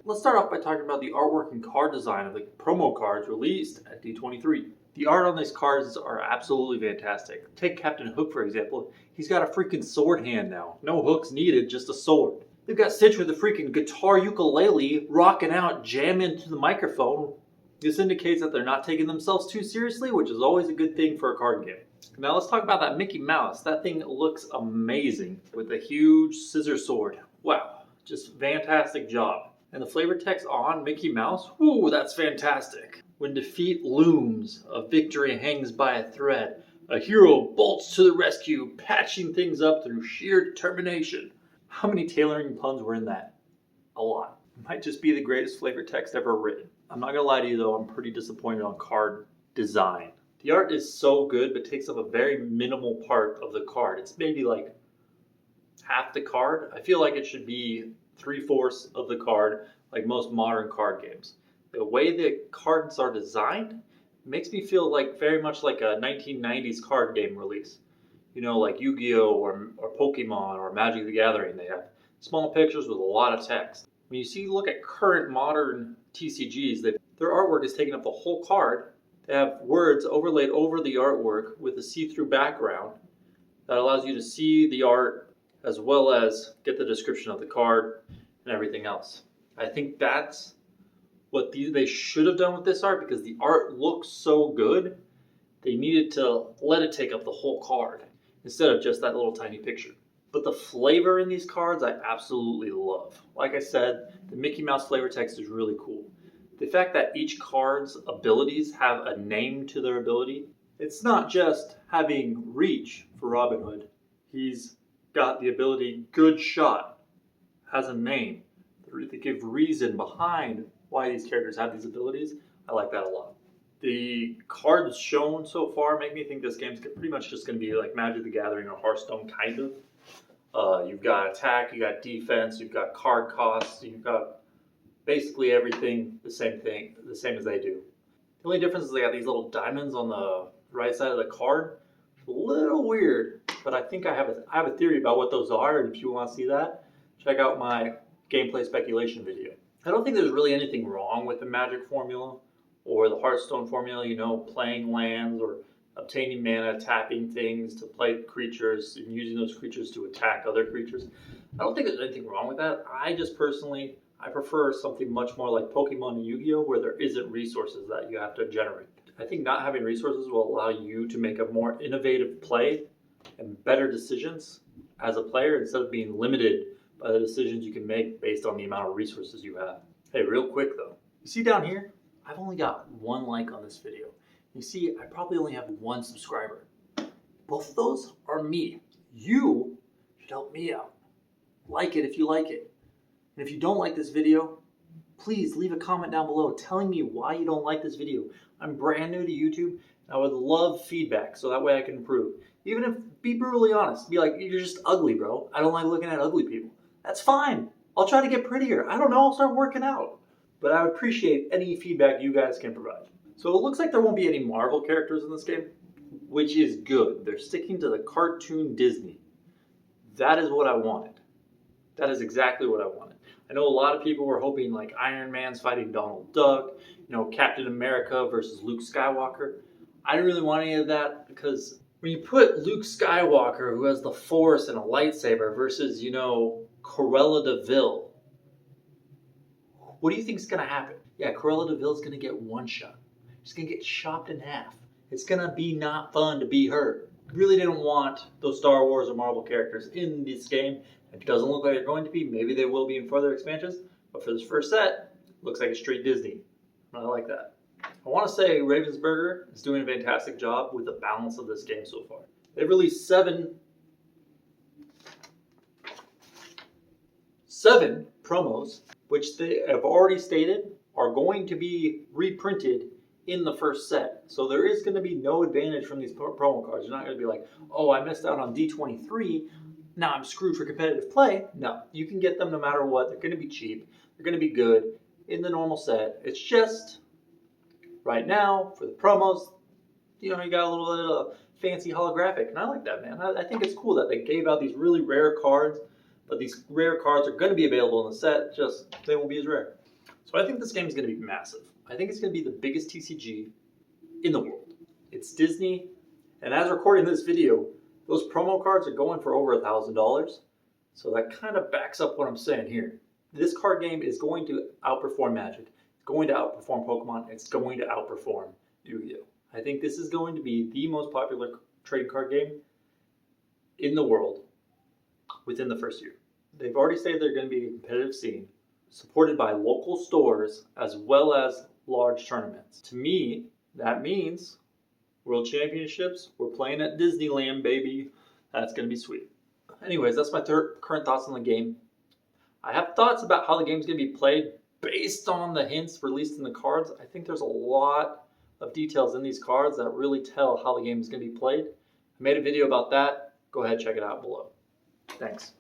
Let's start off by talking about the artwork and card design of the promo cards released at D23. The art on these cards are absolutely fantastic. Take Captain Hook for example. He's got a freaking sword hand now. No hooks needed, just a sword. They've got Stitch with a freaking guitar ukulele rocking out, jamming into the microphone. This indicates that they're not taking themselves too seriously, which is always a good thing for a card game. Now let's talk about that Mickey Mouse. That thing looks amazing with a huge scissor sword. Wow, just fantastic job. And the flavor text on Mickey Mouse, whoo, that's fantastic. When defeat looms, a victory hangs by a thread. A hero bolts to the rescue, patching things up through sheer determination. How many tailoring puns were in that? A lot. It might just be the greatest flavor text ever written. I'm not gonna lie to you though, I'm pretty disappointed on card design. The art is so good, but takes up a very minimal part of the card. It's maybe like half the card. I feel like it should be 3/4 of the card, like most modern card games. The way the cards are designed makes me feel like very much like a 1990s card game release. You know, like Yu-Gi-Oh! Or Pokemon or Magic the Gathering. They have small pictures with a lot of text. When you look at current modern TCGs, their artwork is taking up the whole card. They have words overlaid over the artwork with a see-through background that allows you to see the art as well as get the description of the card and everything else. I think that's what they should have done with this art, because the art looks so good. They needed to let it take up the whole card instead of just that little tiny picture. But the flavor in these cards I absolutely love. Like I said, the Mickey Mouse flavor text is really cool. The fact that each card's abilities have a name to their ability. It's not just having reach for Robin Hood. He's got the ability Good Shot, has a name. They give reason behind why these characters have these abilities. I like that a lot. The cards shown so far make me think this game's pretty much just going to be like Magic the Gathering or Hearthstone, kind of. You've got attack, you've got defense, you've got card costs, you've got basically everything the same as they do. The only difference is they got these little diamonds on the right side of the card. A little weird, but I think I have a theory about what those are, and if you want to see that, check out my gameplay speculation video. I don't think there's really anything wrong with the Magic formula or the Hearthstone formula, you know, playing lands or obtaining mana, tapping things to play creatures, and using those creatures to attack other creatures. I don't think there's anything wrong with that. I prefer something much more like Pokemon and Yu-Gi-Oh! Where there isn't resources that you have to generate. I think not having resources will allow you to make a more innovative play and better decisions as a player instead of being limited by the decisions you can make based on the amount of resources you have. Hey, real quick though, you see down here, I've only got 1 like on this video. You see, I probably only have 1 subscriber. Both of those are me. You should help me out. Like it if you like it. And if you don't like this video, please leave a comment down below telling me why you don't like this video. I'm brand new to YouTube, and I would love feedback so that way I can improve. Even if, be brutally honest, be like, you're just ugly, bro. I don't like looking at ugly people. That's fine. I'll try to get prettier. I don't know, I'll start working out. But I would appreciate any feedback you guys can provide. So it looks like there won't be any Marvel characters in this game, which is good. They're sticking to the cartoon Disney. That is what I wanted. That is exactly what I wanted. I know a lot of people were hoping like Iron Man's fighting Donald Duck, you know, Captain America versus Luke Skywalker. I didn't really want any of that, because when you put Luke Skywalker, who has the Force and a lightsaber, versus, you know, Cruella de Vil, what do you think is going to happen? Yeah, Cruella de Vil is going to get one shot. She's going to get chopped in half. It's going to be not fun to be her. Really didn't want those Star Wars or Marvel characters in this game. It doesn't look like they're going to be. Maybe they will be in further expansions. But for this first set, looks like a straight Disney. I like that. I want to say Ravensburger is doing a fantastic job with the balance of this game so far. They've released seven promos, which they have already stated are going to be reprinted in the first set. So there is going to be no advantage from these promo cards. You're not going to be like, oh, I missed out on D23. Now I'm screwed for competitive play. No, you can get them no matter what. They're going to be cheap. They're going to be good in the normal set. It's just right now for the promos, you know, you got a little bit of fancy holographic, and I like that, man. I think it's cool that they gave out these really rare cards, but these rare cards are going to be available in the set, just they won't be as rare. So I think this game is going to be massive. I think it's going to be the biggest TCG in the world. It's Disney, and as recording this video, those promo cards are going for over $1,000. So that kind of backs up what I'm saying here. This card game is going to outperform Magic. It's going to outperform Pokemon. It's going to outperform Yu-Gi-Oh! I think this is going to be the most popular trading card game in the world within the first year. They've already said they're going to be a competitive scene, supported by local stores as well as large tournaments. To me, that means World Championships. We're playing at Disneyland, baby. That's going to be sweet. Anyways, that's my current thoughts on the game. I have thoughts about how the game's going to be played based on the hints released in the cards. I think there's a lot of details in these cards that really tell how the game is going to be played. I made a video about that. Go ahead, check it out below. Thanks.